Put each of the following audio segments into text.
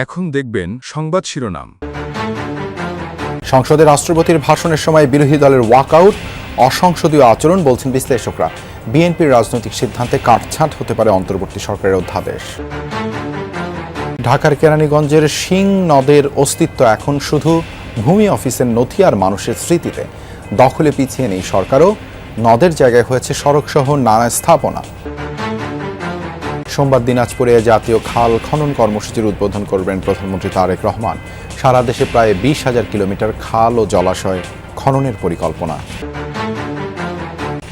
এখন দেখবেন সংবাদ শিরোনাম। সংসদে রাষ্ট্রপতির ভাষণের সময় বিরোধী দলের ওয়াকআউট অসংসদীয় আচরণ বলছেন বিশ্লেষকরা। বিএনপির রাজনৈতিক সিদ্ধান্তে কাটছাঁট হতে পারে অন্তর্বর্তী সরকারের অধ্যাদেশ। ঢাকার কেরানীগঞ্জের শিং নদের অস্তিত্ব এখন শুধু ভূমি অফিসের নথি আর মানুষের স্মৃতিতে। দখলে পিছিয়ে নেই সরকারও, নদের জায়গায় হয়েছে সড়কসহ নানা স্থাপনা। সোমবার দিনাজপুরে জাতীয় খাল খনন কর্মসূচির উদ্বোধন করবেন প্রধানমন্ত্রী তারেক রহমান। সারা দেশে প্রায় 20,000 কিলোমিটার খাল ও জলাশয় খননের পরিকল্পনা।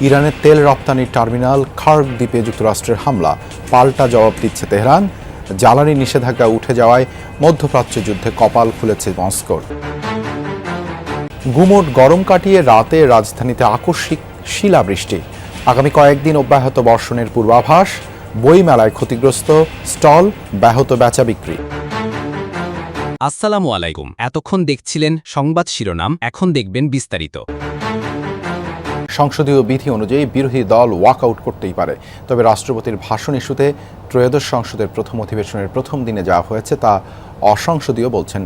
ইরানের তেল রপ্তানির টার্মিনাল খার্গ দ্বীপে যুক্তরাষ্ট্রের হামলা, পাল্টা জবাব দিচ্ছে তেহরান। জ্বালানি নিষেধাজ্ঞা উঠে যাওয়ায় মধ্যপ্রাচ্য যুদ্ধে কপাল খুলেছে মস্কোর। গুমোট গরম কাটিয়ে রাতে রাজধানীতে আকস্মিক শিলাবৃষ্টি। আগামী কয়েকদিন অব্যাহত বর্ষণের পূর্বাভাস। বইমেলায় ক্ষতিগ্রস্ত স্টল, ব্যাহত বেচা বিক্রি। আসসালামু আলাইকুম। এতক্ষণ দেখছিলেন সংবাদ শিরোনাম, এখন দেখবেন বিস্তারিত। সংসদীয় বিধি অনুযায়ী বিরোধী দল ওয়াকআউট করতেই পারে, তবে রাষ্ট্রপতির ভাষণ ইস্যুতে ত্রয়োদশ সংসদের প্রথম অধিবেশনের প্রথম দিনে যা হয়েছে তা অসংসদীয় বলছেন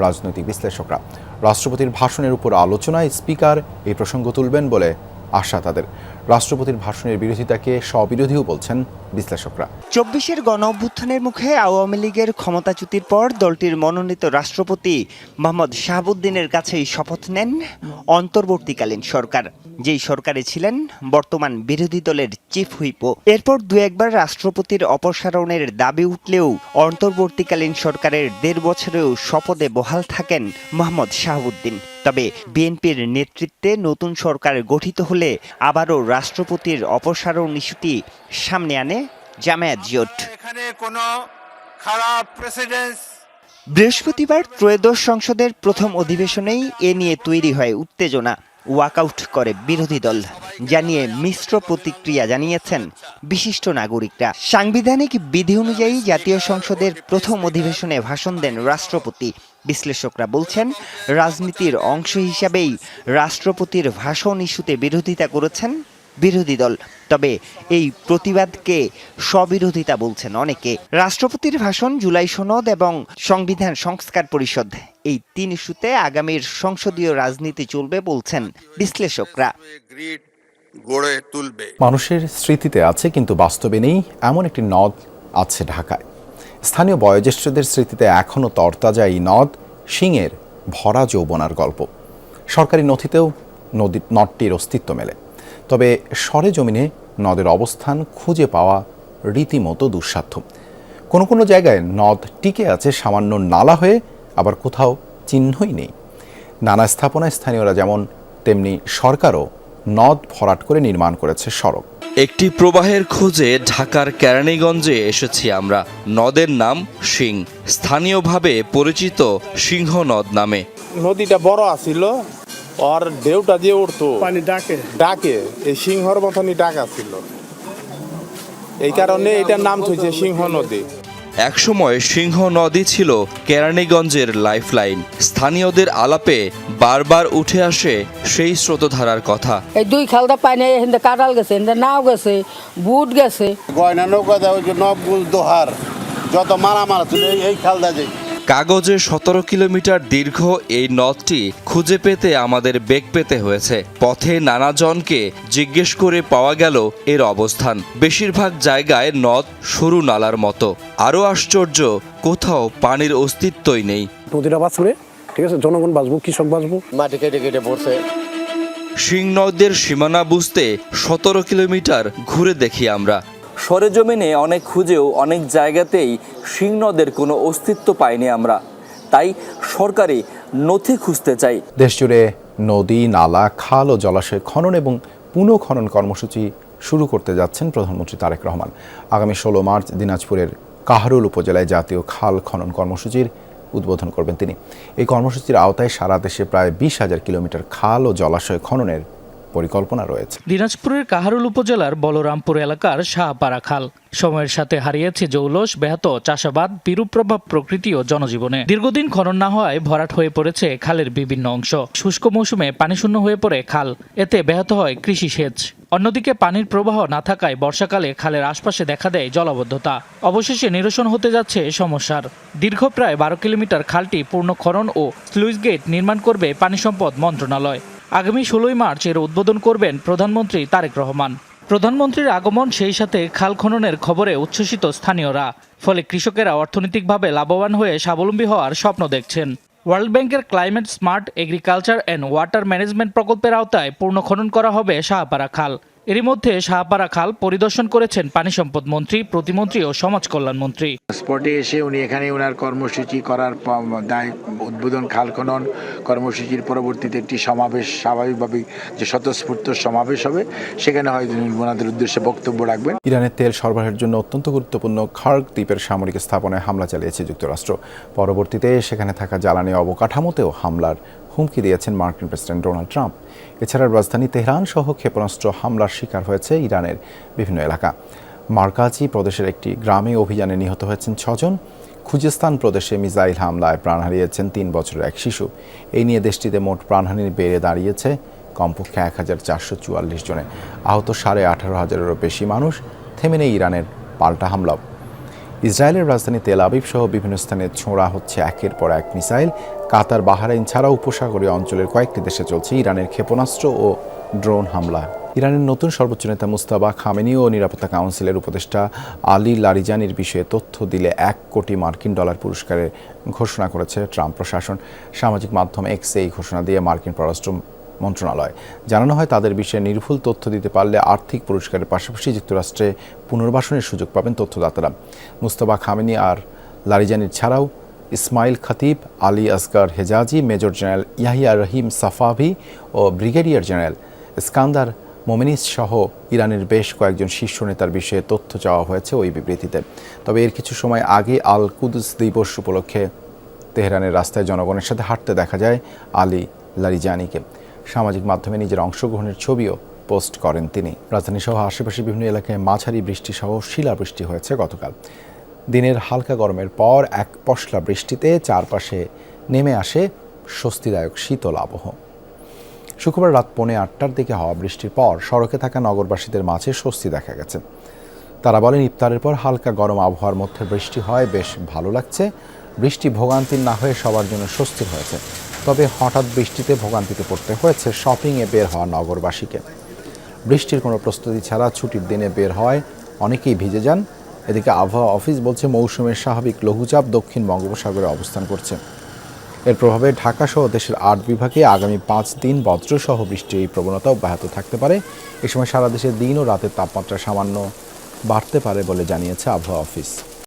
রাজনৈতিক বিশ্লেষকরা। রাষ্ট্রপতির ভাষণের উপর আলোচনায় স্পিকার এই প্রসঙ্গ তুলবেন বলে আশা তাদের। রাষ্ট্রপতির ভাষণের বিরোধিতাকে স্ববিরোধীও বলছেন বিশ্লেষকরা। 24-এর গণ-অভ্যুত্থানের মুখে আওয়ামী লীগের ক্ষমতাচ্যুতির পর দলটির মনোনীত রাষ্ট্রপতি মোহাম্মদ শাহাবুদ্দিনের কাছেই শপথ নেন অন্তর্বর্তীকালীন সরকার, যেই সরকারে ছিলেন বর্তমান বিরোধী দলের চিফ হুইপও। এরপর দু একবার রাষ্ট্রপতির অপসারণের দাবি উঠলেও অন্তর্বর্তীকালীন সরকারের 1.5 বছরেও শপথে বহাল থাকেন মোহাম্মদ শাহাবুদ্দিন। তবে বিএনপির নেতৃত্বে নতুন সরকার গঠিত হলে আবারও রাষ্ট্রপতির অপসারণ ইস্যুটি সামনে আনে জামায়াত জোট। বৃহস্পতিবার ত্রয়োদশ সংসদের প্রথম অধিবেশনেই এ নিয়ে তৈরি হয় উত্তেজনা। ওয়াকআউট করে বিরোধী দল, জানিয়ে মিশ্র প্রতিক্রিয়া জানিয়েছেন বিশিষ্ট নাগরিকরা। সাংবিধানিক বিধি অনুযায়ী জাতীয় সংসদের প্রথম অধিবেশনে ভাষণ দেন রাষ্ট্রপতি। বিশ্লেষকরা বলছেন, রাজনীতির অংশ হিসাবেই রাষ্ট্রপতির ভাষণ ইস্যুতে বিরোধিতা করেছেন বিরোধী দল। তবে এই প্রতিবাদকে স্ববিরোধিতা বলছেন অনেকে। রাষ্ট্রপতির ভাষণ, জুলাই সনদ এবং সংবিধান সংস্কার পরিষদ, এই 3 ইস্যুতে আগামীর সংসদীয় রাজনীতি চলবে বলছেন বিশ্লেষকরা। মানুষের স্মৃতিতে আছে কিন্তু বাস্তবে নেই, এমন একটি নদ আছে ঢাকায়। স্থানীয় বয়োজ্যেষ্ঠদের স্মৃতিতে এখনও তরতাজা এই নদ শিংয়ের ভরা যৌবনার গল্প। সরকারি নথিতেও নদটির অস্তিত্ব মেলে, তবে সরেজমিনে নদের অবস্থান খুঁজে পাওয়া রীতিমতো দুঃসাধ্য। কোনো কোনো জায়গায় নদ টিকে আছে সামান্য নালা হয়ে, আবার কোথাও চিহ্নই নেই। নানা স্থাপনায় স্থানীয়রা যেমন, তেমনি সরকারও নদ ভরাট করে নির্মাণ করেছে সড়ক। একটি প্রবাহের খোঁজে ঢাকার কেরানীগঞ্জে এসেছি আমরা। নদের নাম শিং, স্থানীয়ভাবে পরিচিত সিংহ নদ নামে। নদীটা বড় আছিল, আর ঢেউটা দিয়ে উঠতো, পানি ডাকে এই সিংহর মতনই ডাক আছিল, এই কারণে এটার নাম হয়েছে সিংহ নদী। একসময় সিংহ নদী ছিল কেরানীগঞ্জের লাইফলাইন। স্থানীয়দের আলাপে বারবার উঠে আসে সেই স্রোতধারার কথা। এই 2 খালদা পানি এখানে কাটাল গেছে, নাও গেছে, বুট গেছে, গয়না নৌকা দেওয়া নবগুল দোহার যত মারামার ছিল এই খালদা যাই। কাগজে 17 কিলোমিটার দীর্ঘ এই নদটি খুঁজে পেতে আমাদের বেগ পেতে হয়েছে। পথে নানা জনকে জিজ্ঞেস করে পাওয়া গেল এর অবস্থান। বেশিরভাগ জায়গায় নদ সরু নালার মতো। আরও আশ্চর্য, কোথাও পানির অস্তিত্বই নেই। নদীটা বাঁচবে, ঠিক আছে, জনগণ বাঁচবো, কৃষক বাঁচবো। মাটি কেটে কেটে পড়ছে। শিং নদের সীমানা বুঝতে 17 কিলোমিটার ঘুরে দেখি আমরা। সরেজমিনে অনেক খুঁজেও অনেক জায়গাতেই শিং নদের কোনো অস্তিত্ব পাইনি আমরা, তাই সরকারি নথি খুঁজতে চাই। দেশজুড়ে নদী, নালা, খাল ও জলাশয় খনন এবং পুনঃখনন কর্মসূচি শুরু করতে যাচ্ছেন প্রধানমন্ত্রী তারেক রহমান। আগামী 16 মার্চ দিনাজপুরের কাহারোল উপজেলায় জাতীয় খাল খনন কর্মসূচির উদ্বোধন করবেন তিনি। এই কর্মসূচির আওতায় সারা দেশে প্রায় 20,000 কিলোমিটার খাল ও জলাশয় খননের পরিকল্পনা রয়েছে। দিনাজপুরের কাহারোল উপজেলার বলরামপুর এলাকার শাহপাড়া খাল সময়ের সাথে হারিয়েছে জৌলস, ব্যাহত চাষাবাদ, বিরূপ প্রভাব প্রকৃতি ও জনজীবনে। দীর্ঘদিন খনন না হওয়ায় ভরাট হয়ে পড়েছে খালের বিভিন্ন অংশ। শুষ্ক মৌসুমে পানিশূন্য হয়ে পড়ে খাল, এতে ব্যাহত হয় কৃষি সেচ। অন্যদিকে পানির প্রবাহ না থাকায় বর্ষাকালে খালের আশপাশে দেখা দেয় জলাবদ্ধতা। অবশেষে নিরসন হতে যাচ্ছে সমস্যার। দীর্ঘ প্রায় 12 কিলোমিটার খালটি পূর্ণ খনন ও স্লুইস গেট নির্মাণ করবে পানি সম্পদ মন্ত্রণালয়। আগামী 16 মার্চ এর উদ্বোধন করবেন প্রধানমন্ত্রী তারেক রহমান। প্রধানমন্ত্রীর আগমন সেই সাথে খাল খননের খবরে উচ্ছ্বসিত স্থানীয়রা। ফলে কৃষকেরা অর্থনৈতিকভাবে লাভবান হয়ে স্বাবলম্বী হওয়ার স্বপ্ন দেখছেন। ওয়ার্ল্ড ব্যাংকের climate smart agriculture and water management প্রকল্পের আওতায় পূর্ণ খনন করা হবে শাহপারা খাল। এরই মধ্যে শাহপারা খাল পরিদর্শন করেছেন পানি সম্পদ মন্ত্রী, প্রতিমন্ত্রী ও সমাজ কল্যাণ মন্ত্রী। স্পটে এসে উনি এখানে ওনার কর্মসূচি করার দায় উদ্বোধন খাল খনন কর্মসূচির পরবর্তীতে একটি সমাবেশ, স্বাভাবিকভাবেই যে স্বতঃস্ফূর্ত সমাবেশ হবে, সেখানে হয়তো ওনাদের উদ্দেশ্যে বক্তব্য রাখবেন। ইরানের তেল সরবরাহের জন্য অত্যন্ত গুরুত্বপূর্ণ খার্ক দ্বীপের সামরিক স্থাপনায় হামলা চালিয়েছে যুক্তরাষ্ট্র। পরবর্তীতে সেখানে থাকা জ্বালানি অবকাঠামোতেও হামলার হুমকি দিয়েছেন মার্কিন প্রেসিডেন্ট ডোনাল্ড ট্রাম্প। এছাড়া রাজধানী তেহরান সহ ক্ষেপণাস্ত্র হামলার শিকার হয়েছে ইরানের বিভিন্ন এলাকা। মার্কাজি প্রদেশের একটি গ্রামে অভিযানে নিহত হয়েছেন 6 জন। খুজেস্তান প্রদেশে মিসাইল হামলায় প্রাণ হারিয়েছেন 3 বছরের এক শিশু। এই নিয়ে দেশটিতে মোট প্রাণহানি বেড়ে দাঁড়িয়েছে কমপক্ষে 1444 জনে। আহত 18,500-এরও বেশি মানুষ। থেমে নেই ইরানের পাল্টা হামলা। ইসরায়েলের রাজধানী তেল আবিব সহ বিভিন্ন স্থানে ছোঁড়া হচ্ছে একের পর এক মিসাইল। কাতার, বাহরাইন ছাড়াও উপসাগরীয় অঞ্চলের কয়েকটি দেশে চলছে ইরানের ক্ষেপণাস্ত্র ও ড্রোন হামলা। ইরানের নতুন সর্বোচ্চ নেতা মুস্তাবা খামেনি ও নিরাপত্তা কাউন্সিলের উপদেষ্টা আলী লারিজানির বিষয়ে তথ্য দিলে $1 কোটি পুরস্কারের ঘোষণা করেছে ট্রাম্প প্রশাসন। সামাজিক মাধ্যম এক্সে এই ঘোষণা দিয়ে মার্কিন পররাষ্ট্র মন্ত্রণালয় জানানো হয়, তাদের বিষয়ে নির্ভুল তথ্য দিতে পারলে আর্থিক পুরস্কারের পাশাপাশি যুক্তরাষ্ট্রে পুনর্বাসনের সুযোগ পাবেন তথ্যদাতারা। মুস্তাবা খামেনি আর লারিজানির ছাড়াও ইসমাইল খতিব, আলী আসগার হেজাজি, মেজর জেনারেল ইয়াহিয়া রহিম সাফাভি ও ব্রিগেডিয়ার জেনারেল ইস্কান্দার মোমেনিস সহ ইরানের বেশ কয়েকজন শীর্ষ নেতার বিষয়ে তথ্য চাওয়া হয়েছে ওই বিবৃতিতে। তবে এর কিছু সময় আগে আল কুদস দিবস উপলক্ষে তেহরানের রাস্তায় জনগণের সাথে হাঁটতে দেখা যায় আলী লারিজানিকে। সামাজিক মাধ্যমে নিজের অংশগ্রহণের ছবিও পোস্ট করেন তিনি। রাজধানী সহ আশেপাশে বিভিন্ন এলাকায় মাঝারি বৃষ্টি সহ শিলাবৃষ্টি হয়েছে গতকাল। দিনের হালকা গরমের পর এক পশলা বৃষ্টিতে চারপাশে নেমে আসে স্বস্তিদায়ক শীতল আবহ। শুক্রবার রাত 8:45 দিকে হওয়া বৃষ্টির পর সড়কে থাকা নগরবাসীদের মাঝে স্বস্তি দেখা গেছে। তারা বলেন, ইফতারের পর হালকা গরম আবহাওয়ার মধ্যে বৃষ্টি হয় বেশ ভালো লাগছে। বৃষ্টি ভোগান্তির না হয়ে সবার জন্য স্বস্তির হয়েছে। তবে হঠাৎ বৃষ্টিতে ভোগান্তিতে পড়তে হয়েছে শপিংয়ে বের হওয়া নগরবাসীকে। বৃষ্টির কোনো প্রস্তুতি ছাড়া ছুটির দিনে বের হয় অনেকেই ভিজে যান। এদিকে আবহাওয়া অফিস বলছে, মৌসুমের স্বাভাবিক লঘুচাপ দক্ষিণ বঙ্গোপসাগরে অবস্থান করছে। এর প্রভাবে ঢাকাসহ দেশের 8 বিভাগে আগামী 5 দিন বজ্রসহ বৃষ্টির প্রবণতা অব্যাহত থাকতে পারে। এ সময় সারা দেশে দিন ও রাতের তাপমাত্রা সামান্য বাড়তে পারে বলে জানিয়েছে আবহাওয়া অফিস।